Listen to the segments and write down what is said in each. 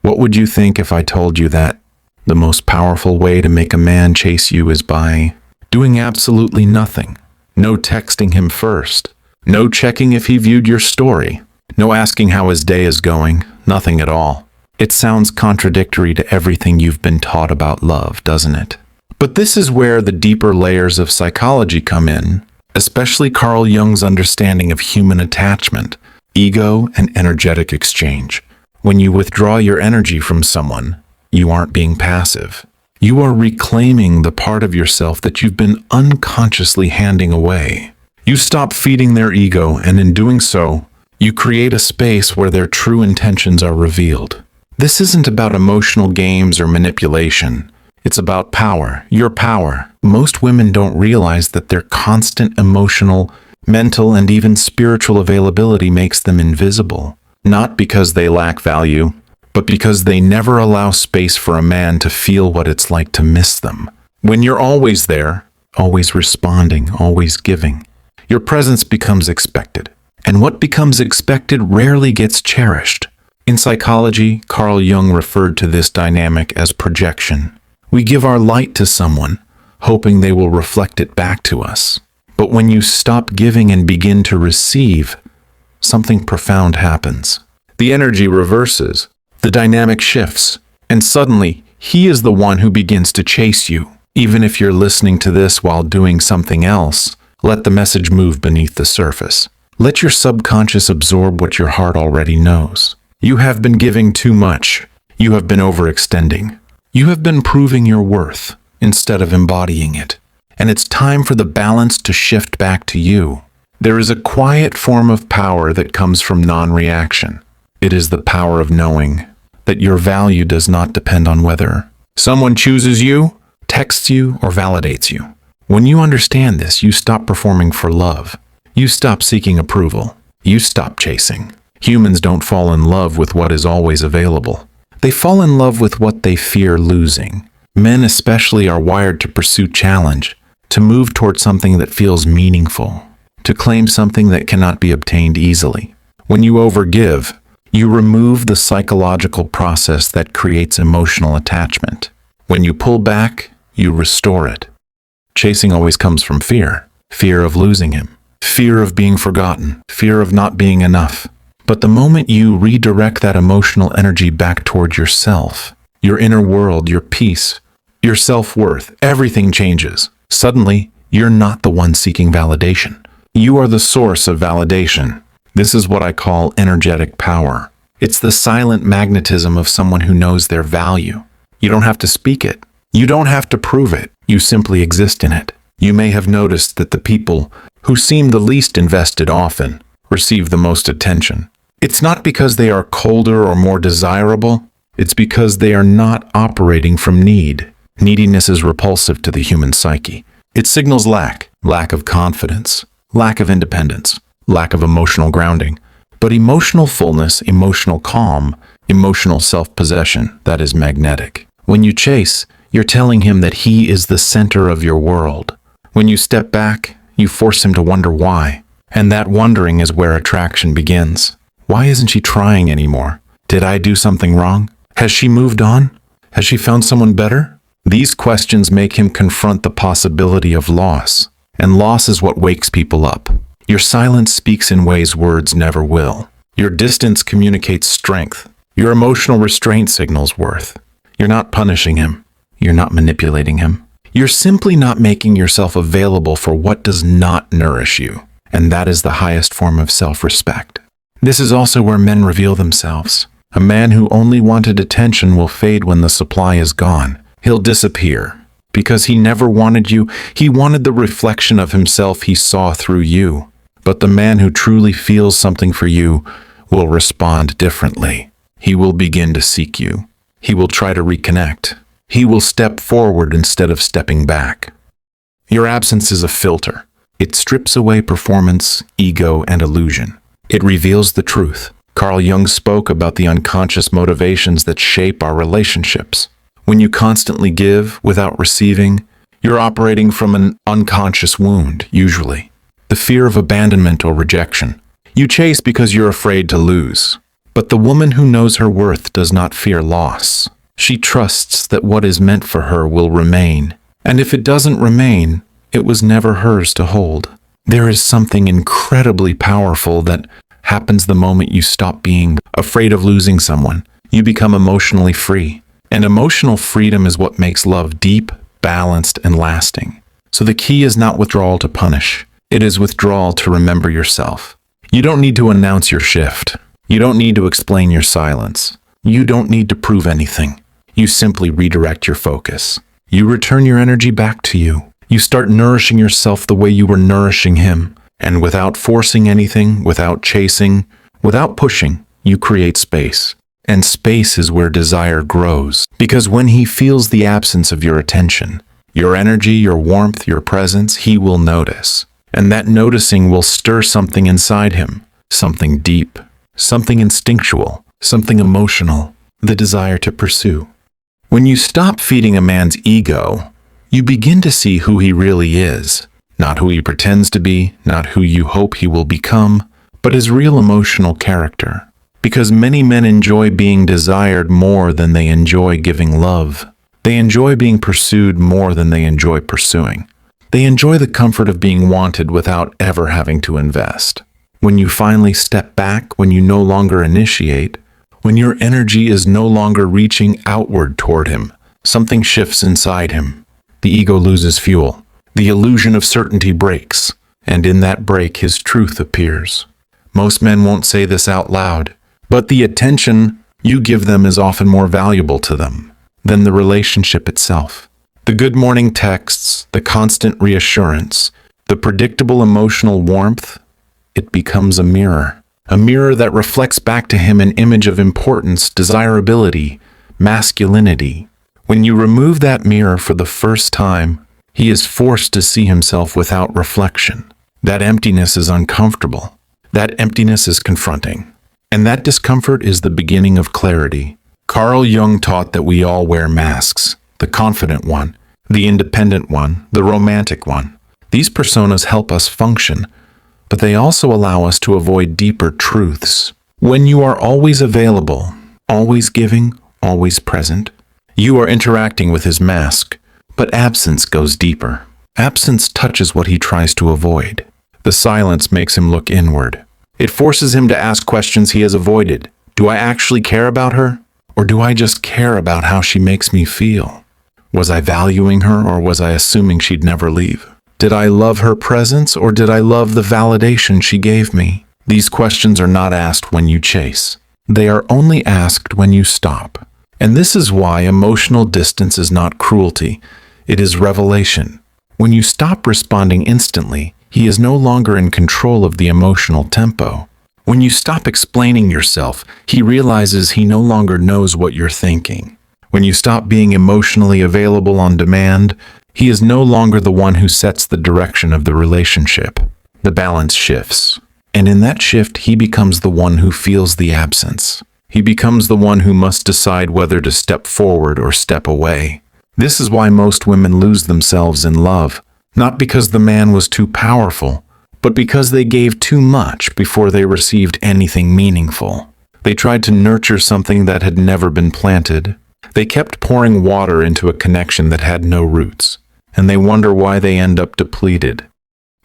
What would you think if I told you that the most powerful way to make a man chase you is by doing absolutely nothing? No texting him first. No checking if he viewed your story. No asking how his day is going. Nothing at all. It sounds contradictory to everything you've been taught about love, doesn't it? But this is where the deeper layers of psychology come in, especially Carl Jung's understanding of human attachment, ego, and energetic exchange. When you withdraw your energy from someone, you aren't being passive. You are reclaiming the part of yourself that you've been unconsciously handing away. You stop feeding their ego, and in doing so, you create a space where their true intentions are revealed. This isn't about emotional games or manipulation. It's about power, your power. Most women don't realize that their constant emotional, mental, and even spiritual availability makes them invisible. Not because they lack value, but because they never allow space for a man to feel what it's like to miss them. When you're always there, always responding, always giving, your presence becomes expected. And what becomes expected rarely gets cherished. In psychology, Carl Jung referred to this dynamic as projection. We give our light to someone, hoping they will reflect it back to us. But when you stop giving and begin to receive, something profound happens. The energy reverses, the dynamic shifts, and suddenly, he is the one who begins to chase you. Even if you're listening to this while doing something else, let the message move beneath the surface. Let your subconscious absorb what your heart already knows. You have been giving too much. You have been overextending. You have been proving your worth instead of embodying it. And it's time for the balance to shift back to you. There is a quiet form of power that comes from non-reaction. It is the power of knowing that your value does not depend on whether someone chooses you, texts you, or validates you. When you understand this, you stop performing for love. You stop seeking approval. You stop chasing. Humans don't fall in love with what is always available. They fall in love with what they fear losing. Men especially are wired to pursue challenge, to move toward something that feels meaningful, to claim something that cannot be obtained easily. When you overgive, you remove the psychological process that creates emotional attachment. When you pull back, you restore it. Chasing always comes from fear. Fear of losing him. Fear of being forgotten. Fear of not being enough. But the moment you redirect that emotional energy back toward yourself, your inner world, your peace, your self-worth, everything changes. Suddenly, you're not the one seeking validation. You are the source of validation. This is what I call energetic power. It's the silent magnetism of someone who knows their value. You don't have to speak it. You don't have to prove it. You simply exist in it. You may have noticed that the people who seem the least invested often receive the most attention. It's not because they are colder or more desirable. It's because they are not operating from need. Neediness is repulsive to the human psyche. It signals lack of confidence, lack of independence, lack of emotional grounding. But emotional fullness, emotional calm, emotional self-possession, that is magnetic. When you chase, you're telling him that he is the center of your world. When you step back, you force him to wonder why. And that wondering is where attraction begins. Why isn't she trying anymore? Did I do something wrong? Has she moved on? Has she found someone better? These questions make him confront the possibility of loss. And loss is what wakes people up. Your silence speaks in ways words never will. Your distance communicates strength. Your emotional restraint signals worth. You're not punishing him. You're not manipulating him. You're simply not making yourself available for what does not nourish you. And that is the highest form of self-respect. This is also where men reveal themselves. A man who only wanted attention will fade when the supply is gone. He'll disappear. Because he never wanted you, he wanted the reflection of himself he saw through you. But the man who truly feels something for you will respond differently. He will begin to seek you. He will try to reconnect. He will step forward instead of stepping back. Your absence is a filter. It strips away performance, ego, and illusion. It reveals the truth. Carl Jung spoke about the unconscious motivations that shape our relationships. When you constantly give without receiving, you're operating from an unconscious wound, usually. The fear of abandonment or rejection. You chase because you're afraid to lose. But the woman who knows her worth does not fear loss. She trusts that what is meant for her will remain. And if it doesn't remain, it was never hers to hold. There is something incredibly powerful that happens the moment you stop being afraid of losing someone. You become emotionally free. And emotional freedom is what makes love deep, balanced, and lasting. So the key is not withdrawal to punish. It is withdrawal to remember yourself. You don't need to announce your shift. You don't need to explain your silence. You don't need to prove anything. You simply redirect your focus. You return your energy back to you. You start nourishing yourself the way you were nourishing him. And without forcing anything, without chasing, without pushing, you create space. And space is where desire grows. Because when he feels the absence of your attention, your energy, your warmth, your presence, he will notice. And that noticing will stir something inside him. Something deep. Something instinctual. Something emotional. The desire to pursue. When you stop feeding a man's ego, you begin to see who he really is. Not who he pretends to be, not who you hope he will become, but his real emotional character. Because many men enjoy being desired more than they enjoy giving love. They enjoy being pursued more than they enjoy pursuing. They enjoy the comfort of being wanted without ever having to invest. When you finally step back, when you no longer initiate, when your energy is no longer reaching outward toward him, something shifts inside him. The ego loses fuel. The illusion of certainty breaks, and in that break his truth appears. Most men won't say this out loud, but the attention you give them is often more valuable to them than the relationship itself. The good morning texts, the constant reassurance, the predictable emotional warmth, it becomes a mirror that reflects back to him an image of importance, desirability, masculinity. When you remove that mirror for the first time, he is forced to see himself without reflection. That emptiness is uncomfortable. That emptiness is confronting. And that discomfort is the beginning of clarity. Carl Jung taught that we all wear masks. The confident one, the independent one, the romantic one. These personas help us function, but they also allow us to avoid deeper truths. When you are always available, always giving, always present, you are interacting with his mask. But absence goes deeper. Absence touches what he tries to avoid. The silence makes him look inward. It forces him to ask questions he has avoided. Do I actually care about her? Or do I just care about how she makes me feel? Was I valuing her, or was I assuming she'd never leave? Did I love her presence, or did I love the validation she gave me? These questions are not asked when you chase. They are only asked when you stop. And this is why emotional distance is not cruelty. It is revelation. When you stop responding instantly, he is no longer in control of the emotional tempo. When you stop explaining yourself, he realizes he no longer knows what you're thinking. When you stop being emotionally available on demand, he is no longer the one who sets the direction of the relationship. The balance shifts. And in that shift, he becomes the one who feels the absence. He becomes the one who must decide whether to step forward or step away. This is why most women lose themselves in love, not because the man was too powerful, but because they gave too much before they received anything meaningful. They tried to nurture something that had never been planted. They kept pouring water into a connection that had no roots, and they wonder why they end up depleted.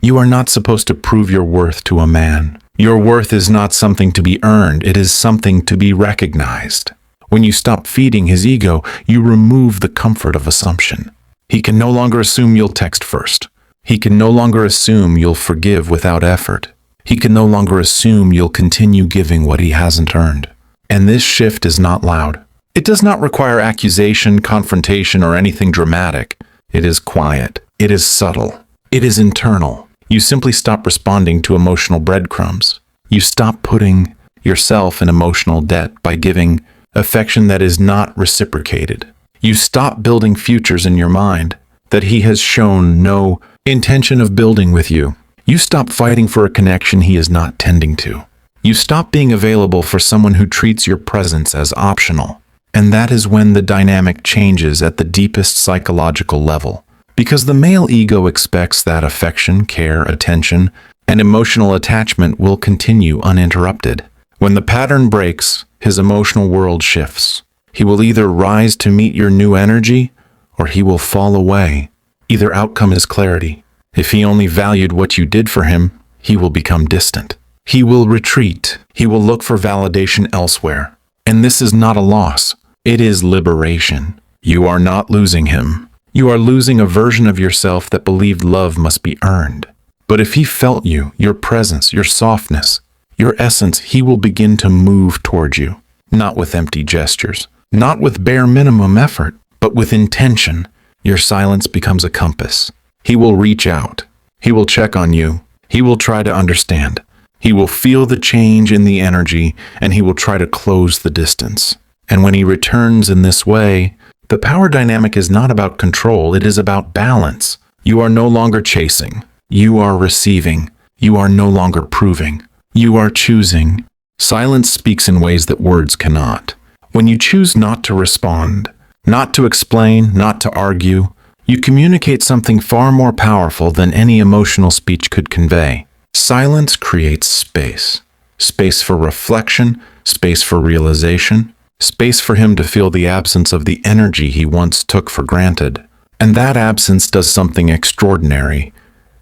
You are not supposed to prove your worth to a man. Your worth is not something to be earned, it is something to be recognized. When you stop feeding his ego, you remove the comfort of assumption. He can no longer assume you'll text first. He can no longer assume you'll forgive without effort. He can no longer assume you'll continue giving what he hasn't earned. And this shift is not loud. It does not require accusation, confrontation, or anything dramatic. It is quiet. It is subtle. It is internal. You simply stop responding to emotional breadcrumbs. You stop putting yourself in emotional debt by giving affection that is not reciprocated. You stop building futures in your mind that he has shown no intention of building with you. You stop fighting for a connection he is not tending to. You stop being available for someone who treats your presence as optional. And that is when the dynamic changes at the deepest psychological level. Because the male ego expects that affection, care, attention, and emotional attachment will continue uninterrupted. When the pattern breaks, his emotional world shifts. He will either rise to meet your new energy, or he will fall away. Either outcome is clarity. If he only valued what you did for him, he will become distant. He will retreat. He will look for validation elsewhere. And this is not a loss. It is liberation. You are not losing him. You are losing a version of yourself that believed love must be earned. But if he felt you, your presence, your softness, your essence, he will begin to move toward you. Not with empty gestures, not with bare minimum effort, but with intention. Your silence becomes a compass. He will reach out. He will check on you. He will try to understand. He will feel the change in the energy, and he will try to close the distance. And when he returns in this way, the power dynamic is not about control, it is about balance. You are no longer chasing. You are receiving. You are no longer proving. You are choosing. Silence speaks in ways that words cannot. When you choose not to respond, not to explain, not to argue, you communicate something far more powerful than any emotional speech could convey. Silence creates space. Space for reflection, space for realization, space for him to feel the absence of the energy he once took for granted. And that absence does something extraordinary.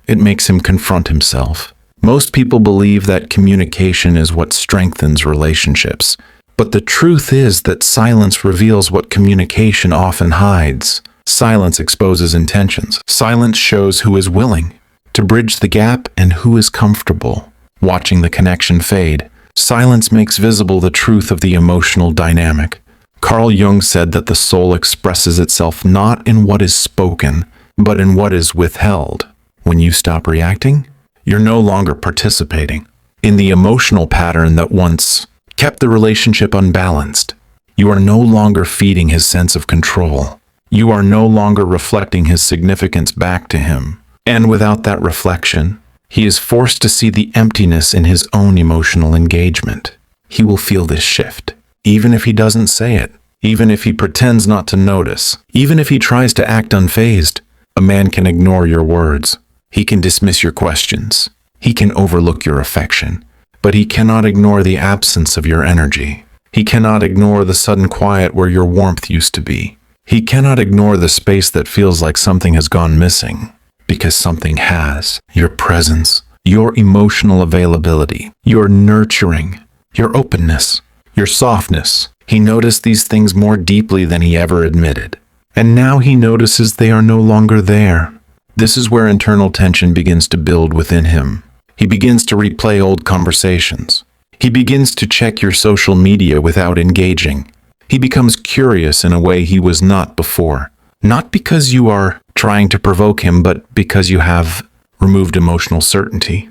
It makes him confront himself. Most people believe that communication is what strengthens relationships. But the truth is that silence reveals what communication often hides. Silence exposes intentions. Silence shows who is willing to bridge the gap and who is comfortable watching the connection fade. Silence makes visible the truth of the emotional dynamic. Carl Jung said that the soul expresses itself not in what is spoken, but in what is withheld. When you stop reacting, you're no longer participating in the emotional pattern that once kept the relationship unbalanced. You are no longer feeding his sense of control. You are no longer reflecting his significance back to him. And without that reflection, he is forced to see the emptiness in his own emotional engagement. He will feel this shift, even if he doesn't say it, even if he pretends not to notice, even if he tries to act unfazed. A man can ignore your words. He can dismiss your questions. He can overlook your affection. But he cannot ignore the absence of your energy. He cannot ignore the sudden quiet where your warmth used to be. He cannot ignore the space that feels like something has gone missing. Because something has. Your presence, your emotional availability, your nurturing, your openness, your softness. He noticed these things more deeply than he ever admitted. And now he notices they are no longer there. This is where internal tension begins to build within him. He begins to replay old conversations. He begins to check your social media without engaging. He becomes curious in a way he was not before. Not because you are trying to provoke him, but because you have removed emotional certainty.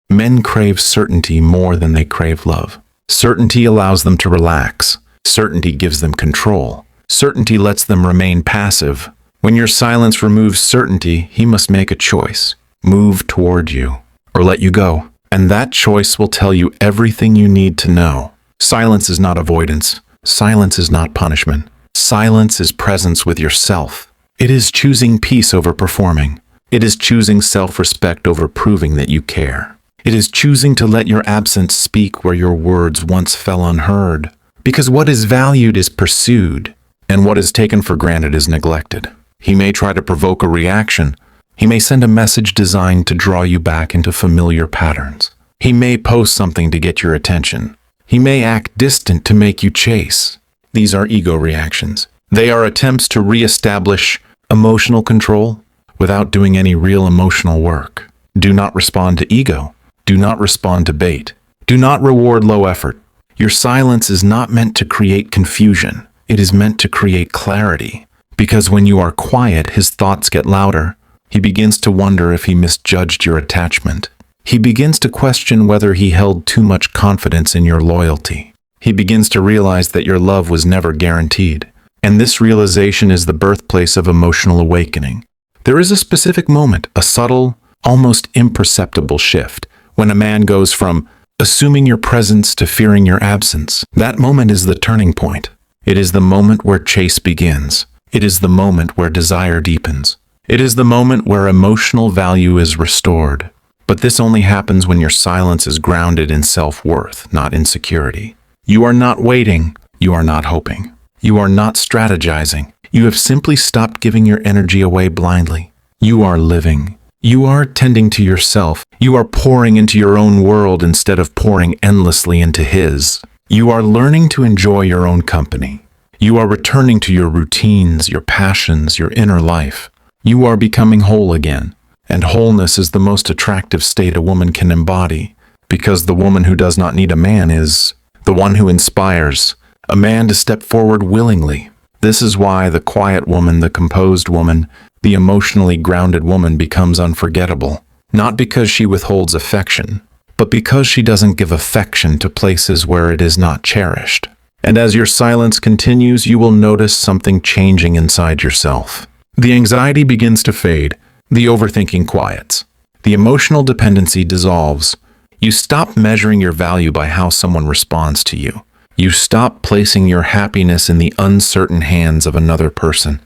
Men crave certainty more than they crave love. Certainty allows them to relax. Certainty gives them control. Certainty lets them remain passive. When your silence removes certainty, he must make a choice. Move toward you, or let you go. And that choice will tell you everything you need to know. Silence is not avoidance. Silence is not punishment. Silence is presence with yourself. It is choosing peace over performing. It is choosing self-respect over proving that you care. It is choosing to let your absence speak where your words once fell unheard. Because what is valued is pursued, and what is taken for granted is neglected. He may try to provoke a reaction. He may send a message designed to draw you back into familiar patterns. He may post something to get your attention. He may act distant to make you chase. These are ego reactions. They are attempts to reestablish emotional control without doing any real emotional work. Do not respond to ego. Do not respond to bait. Do not reward low effort. Your silence is not meant to create confusion. It is meant to create clarity. Because when you are quiet, his thoughts get louder. He begins to wonder if he misjudged your attachment. He begins to question whether he held too much confidence in your loyalty. He begins to realize that your love was never guaranteed. And this realization is the birthplace of emotional awakening. There is a specific moment, a subtle, almost imperceptible shift, when a man goes from assuming your presence to fearing your absence. That moment is the turning point. It is the moment where chase begins. It is the moment where desire deepens. It is the moment where emotional value is restored. But this only happens when your silence is grounded in self-worth, not insecurity. You are not waiting. You are not hoping. You are not strategizing. You have simply stopped giving your energy away blindly. You are living. You are tending to yourself. You are pouring into your own world instead of pouring endlessly into his. You are learning to enjoy your own company. You are returning to your routines, your passions, your inner life. You are becoming whole again. And wholeness is the most attractive state a woman can embody, because the woman who does not need a man is the one who inspires a man to step forward willingly. This is why the quiet woman, the composed woman, the emotionally grounded woman becomes unforgettable, not because she withholds affection, but because she doesn't give affection to places where it is not cherished. And as your silence continues, you will notice something changing inside yourself. The anxiety begins to fade. The overthinking quiets. The emotional dependency dissolves. You stop measuring your value by how someone responds to you. You stop placing your happiness in the uncertain hands of another person.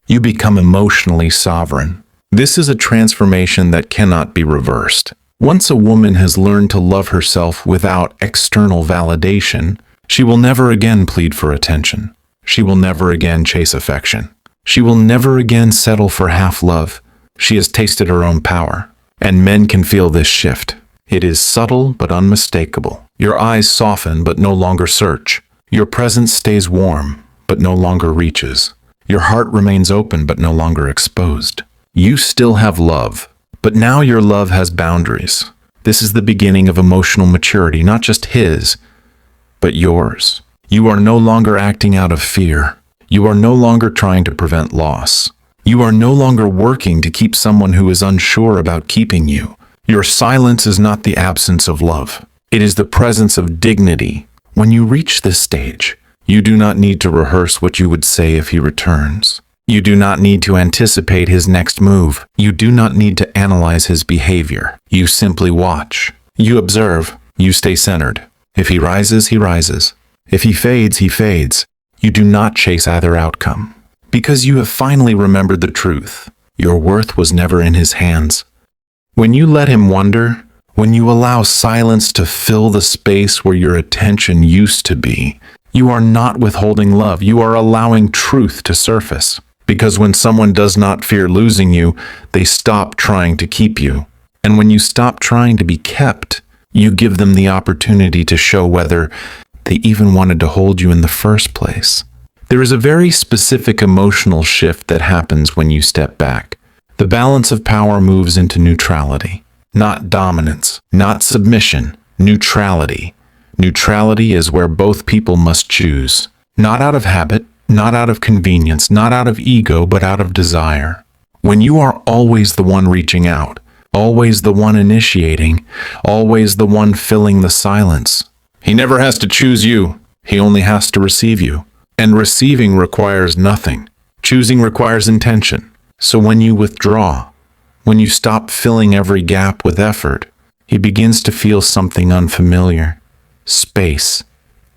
You become emotionally sovereign. This is a transformation that cannot be reversed. Once a woman has learned to love herself without external validation, she will never again plead for attention. She will never again chase affection. She will never again settle for half love. She has tasted her own power, and men can feel this shift. It is subtle but unmistakable. Your eyes soften but no longer search. Your presence stays warm but no longer reaches. Your heart remains open but no longer exposed. You still have love, but now your love has boundaries. This is the beginning of emotional maturity, not just his, but yours. You are no longer acting out of fear. You are no longer trying to prevent loss. You are no longer working to keep someone who is unsure about keeping you. Your silence is not the absence of love. It is the presence of dignity. When you reach this stage, you do not need to rehearse what you would say if he returns. You do not need to anticipate his next move. You do not need to analyze his behavior. You simply watch. You observe. You stay centered. If he rises, he rises. If he fades, he fades. You do not chase either outcome. Because you have finally remembered the truth. Your worth was never in his hands. When you let him wonder, when you allow silence to fill the space where your attention used to be, you are not withholding love. You are allowing truth to surface. Because when someone does not fear losing you, they stop trying to keep you. And when you stop trying to be kept, you give them the opportunity to show whether they even wanted to hold you in the first place. There is a very specific emotional shift that happens when you step back. The balance of power moves into neutrality. Not dominance, not submission, neutrality. Neutrality is where both people must choose. Not out of habit, not out of convenience, not out of ego, but out of desire. When you are always the one reaching out, always the one initiating, always the one filling the silence, he never has to choose you. He only has to receive you. And receiving requires nothing. Choosing requires intention. So when you withdraw, when you stop filling every gap with effort, he begins to feel something unfamiliar. Space,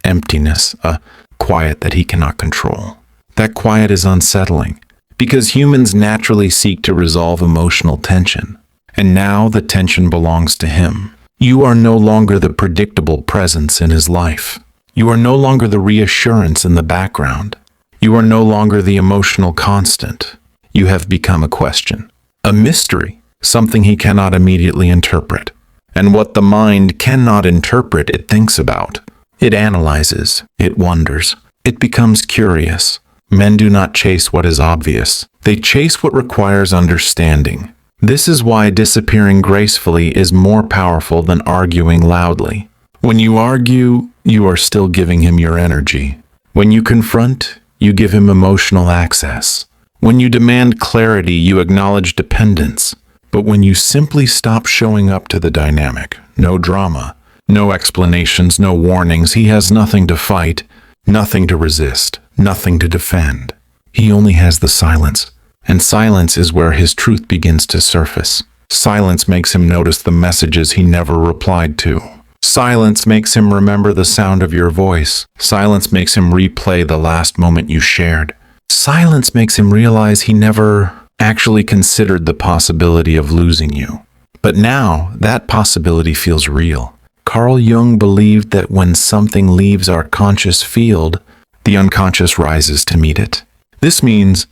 emptiness, a quiet that he cannot control. That quiet is unsettling, because humans naturally seek to resolve emotional tension. And now the tension belongs to him. You are no longer the predictable presence in his life. You are no longer the reassurance in the background. You are no longer the emotional constant. You have become a question, a mystery, something he cannot immediately interpret. And what the mind cannot interpret, it thinks about. It analyzes, it wonders, it becomes curious. Men do not chase what is obvious. They chase what requires understanding. This is why disappearing gracefully is more powerful than arguing loudly. When you argue, you are still giving him your energy. When you confront, you give him emotional access. When you demand clarity, you acknowledge dependence. But when you simply stop showing up to the dynamic, no drama, no explanations, no warnings, he has nothing to fight, nothing to resist, nothing to defend. He only has the silence. And silence is where his truth begins to surface. Silence makes him notice the messages he never replied to. Silence makes him remember the sound of your voice. Silence makes him replay the last moment you shared. Silence makes him realize he never actually considered the possibility of losing you. But now, that possibility feels real. Carl Jung believed that when something leaves our conscious field, the unconscious rises to meet it. This means,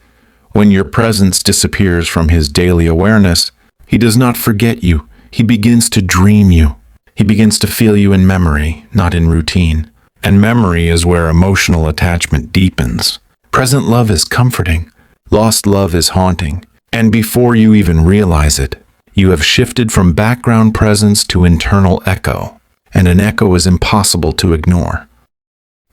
when your presence disappears from his daily awareness, he does not forget you. He begins to dream you. He begins to feel you in memory, not in routine. And memory is where emotional attachment deepens. Present love is comforting. Lost love is haunting. And before you even realize it, you have shifted from background presence to internal echo. And an echo is impossible to ignore.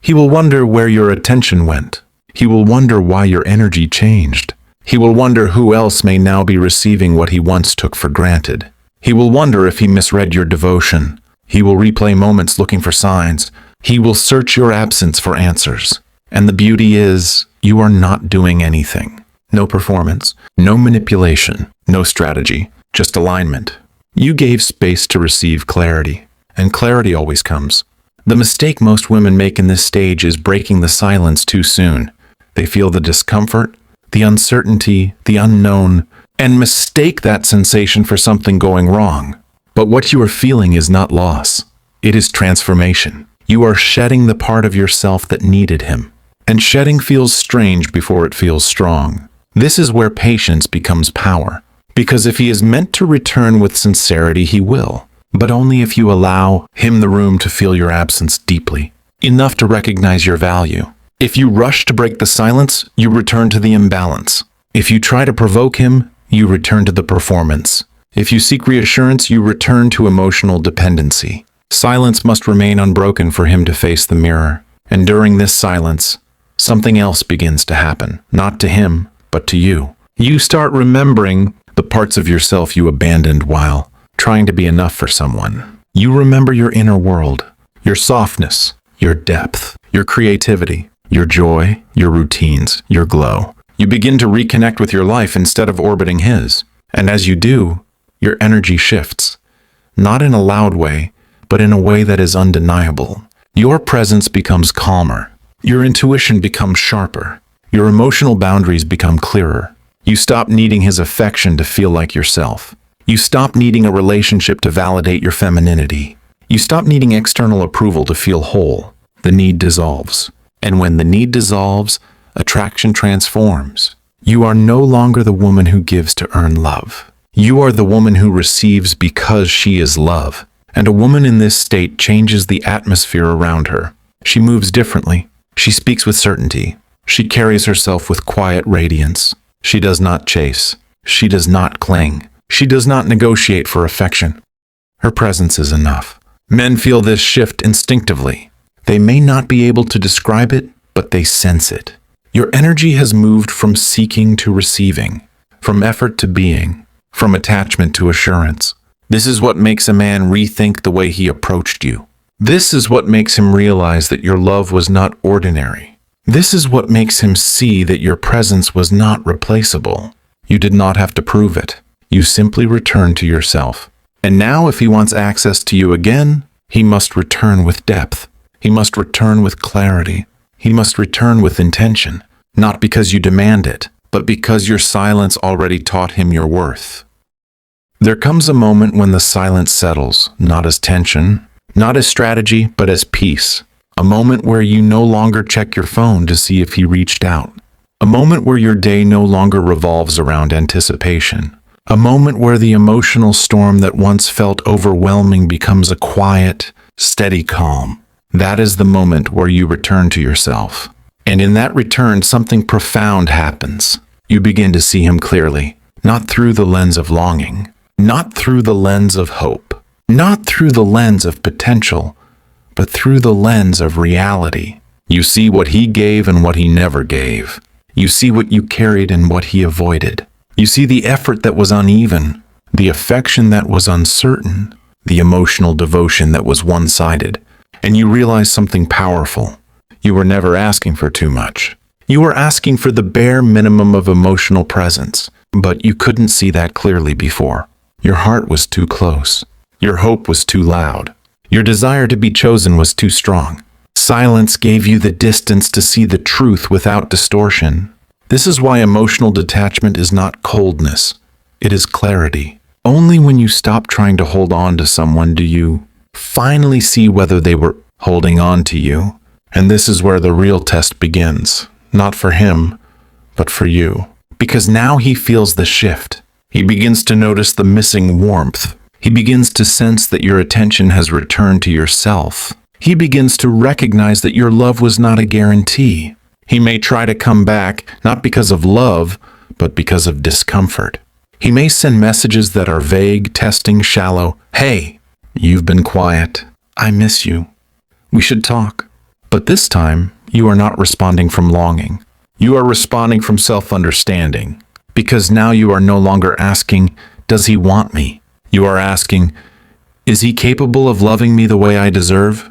He will wonder where your attention went. He will wonder why your energy changed. He will wonder who else may now be receiving what he once took for granted. He will wonder if he misread your devotion. He will replay moments looking for signs. He will search your absence for answers. And the beauty is, you are not doing anything. No performance, no manipulation, no strategy, just alignment. You gave space to receive clarity, and clarity always comes. The mistake most women make in this stage is breaking the silence too soon. They feel the discomfort, the uncertainty, the unknown, and mistake that sensation for something going wrong. But what you are feeling is not loss. It is transformation. You are shedding the part of yourself that needed him. And shedding feels strange before it feels strong. This is where patience becomes power. Because if he is meant to return with sincerity, he will. But only if you allow him the room to feel your absence deeply, enough to recognize your value. If you rush to break the silence, you return to the imbalance. If you try to provoke him, you return to the performance. If you seek reassurance, you return to emotional dependency. Silence must remain unbroken for him to face the mirror. And during this silence, something else begins to happen. Not to him, but to you. You start remembering the parts of yourself you abandoned while trying to be enough for someone. You remember your inner world, your softness, your depth, your creativity, your joy, your routines, your glow. You begin to reconnect with your life instead of orbiting his. And as you do, your energy shifts. Not in a loud way, but in a way that is undeniable. Your presence becomes calmer. Your intuition becomes sharper. Your emotional boundaries become clearer. You stop needing his affection to feel like yourself. You stop needing a relationship to validate your femininity. You stop needing external approval to feel whole. The need dissolves. And when the need dissolves, attraction transforms. You are no longer the woman who gives to earn love. You are the woman who receives because she is love. And a woman in this state changes the atmosphere around her. She moves differently. She speaks with certainty. She carries herself with quiet radiance. She does not chase. She does not cling. She does not negotiate for affection. Her presence is enough. Men feel this shift instinctively. They may not be able to describe it, but they sense it. Your energy has moved from seeking to receiving, from effort to being, from attachment to assurance. This is what makes a man rethink the way he approached you. This is what makes him realize that your love was not ordinary. This is what makes him see that your presence was not replaceable. You did not have to prove it. You simply returned to yourself. And now if he wants access to you again, he must return with depth. He must return with clarity. He must return with intention, not because you demand it, but because your silence already taught him your worth. There comes a moment when the silence settles, not as tension, not as strategy, but as peace. A moment where you no longer check your phone to see if he reached out. A moment where your day no longer revolves around anticipation. A moment where the emotional storm that once felt overwhelming becomes a quiet, steady calm. That is the moment where you return to yourself. And in that return, something profound happens. You begin to see him clearly, not through the lens of longing, not through the lens of hope, not through the lens of potential, but through the lens of reality. You see what he gave and what he never gave. You see what you carried and what he avoided. You see the effort that was uneven, the affection that was uncertain, the emotional devotion that was one-sided. And you realize something powerful. You were never asking for too much. You were asking for the bare minimum of emotional presence, but you couldn't see that clearly before. Your heart was too close. Your hope was too loud. Your desire to be chosen was too strong. Silence gave you the distance to see the truth without distortion. This is why emotional detachment is not coldness. It is clarity. Only when you stop trying to hold on to someone do you finally see whether they were holding on to you. And this is where the real test begins. Not for him, but for you. Because now he feels the shift. He begins to notice the missing warmth. He begins to sense that your attention has returned to yourself. He begins to recognize that your love was not a guarantee. He may try to come back, not because of love, but because of discomfort. He may send messages that are vague, testing, shallow. Hey, you've been quiet. I miss you. We should talk. But this time, you are not responding from longing. You are responding from self-understanding. Because now you are no longer asking, does he want me? You are asking, is he capable of loving me the way I deserve?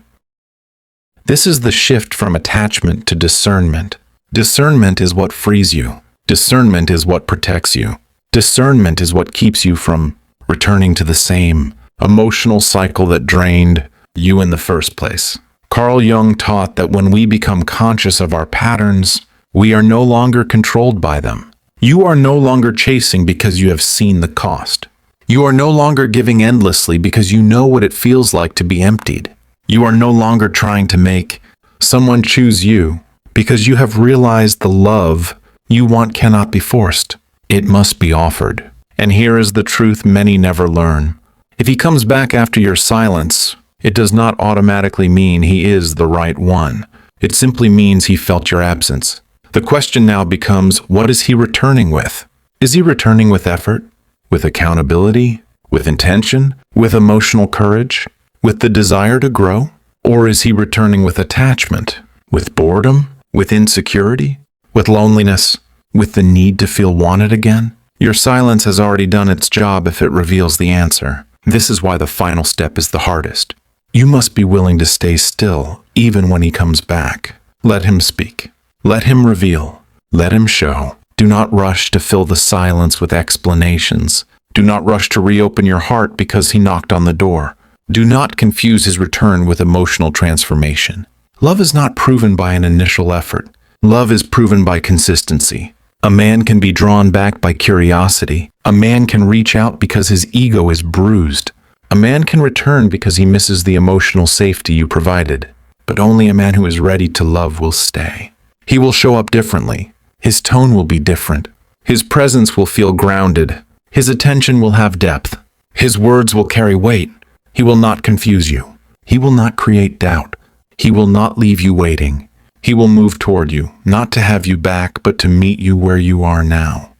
This is the shift from attachment to discernment. Discernment is what frees you. Discernment is what protects you. Discernment is what keeps you from returning to the same emotional cycle that drained you in the first place. Carl Jung taught that when we become conscious of our patterns, we are no longer controlled by them. You are no longer chasing because you have seen the cost. You are no longer giving endlessly because you know what it feels like to be emptied. You are no longer trying to make someone choose you because you have realized the love you want cannot be forced. It must be offered. And here is the truth many never learn. If he comes back after your silence, it does not automatically mean he is the right one. It simply means he felt your absence. The question now becomes, what is he returning with? Is he returning with effort? With accountability? With intention? With emotional courage? With the desire to grow? Or is he returning with attachment? With boredom? With insecurity? With loneliness? With the need to feel wanted again? Your silence has already done its job if it reveals the answer. This is why the final step is the hardest. You must be willing to stay still, even when he comes back. Let him speak. Let him reveal. Let him show. Do not rush to fill the silence with explanations. Do not rush to reopen your heart because he knocked on the door. Do not confuse his return with emotional transformation. Love is not proven by an initial effort. Love is proven by consistency. A man can be drawn back by curiosity. A man can reach out because his ego is bruised. A man can return because he misses the emotional safety you provided. But only a man who is ready to love will stay. He will show up differently. His tone will be different. His presence will feel grounded. His attention will have depth. His words will carry weight. He will not confuse you. He will not create doubt. He will not leave you waiting. He will move toward you, not to have you back, but to meet you where you are now.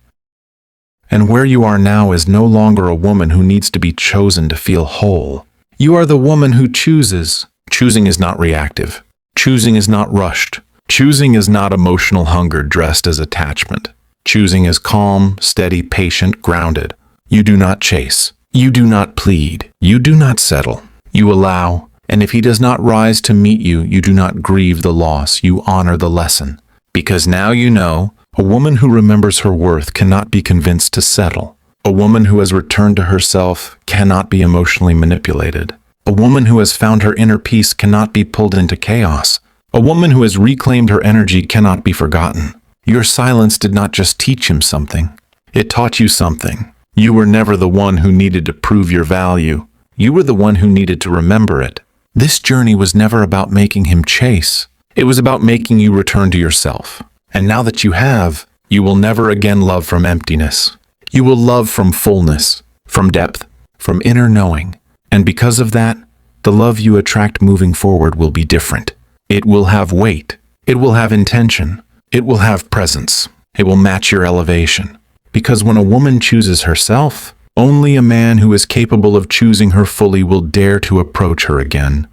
And where you are now is no longer a woman who needs to be chosen to feel whole. You are the woman who chooses. Choosing is not reactive. Choosing is not rushed. Choosing is not emotional hunger dressed as attachment. Choosing is calm, steady, patient, grounded. You do not chase. You do not plead. You do not settle. You allow. And if he does not rise to meet you, you do not grieve the loss. You honor the lesson. Because now you know, a woman who remembers her worth cannot be convinced to settle. A woman who has returned to herself cannot be emotionally manipulated. A woman who has found her inner peace cannot be pulled into chaos. A woman who has reclaimed her energy cannot be forgotten. Your silence did not just teach him something. It taught you something. You were never the one who needed to prove your value. You were the one who needed to remember it. This journey was never about making him chase. It was about making you return to yourself. And now that you have, you will never again love from emptiness. You will love from fullness, from depth, from inner knowing. And because of that, the love you attract moving forward will be different. It will have weight. It will have intention. It will have presence. It will match your elevation. Because when a woman chooses herself, only a man who is capable of choosing her fully will dare to approach her again.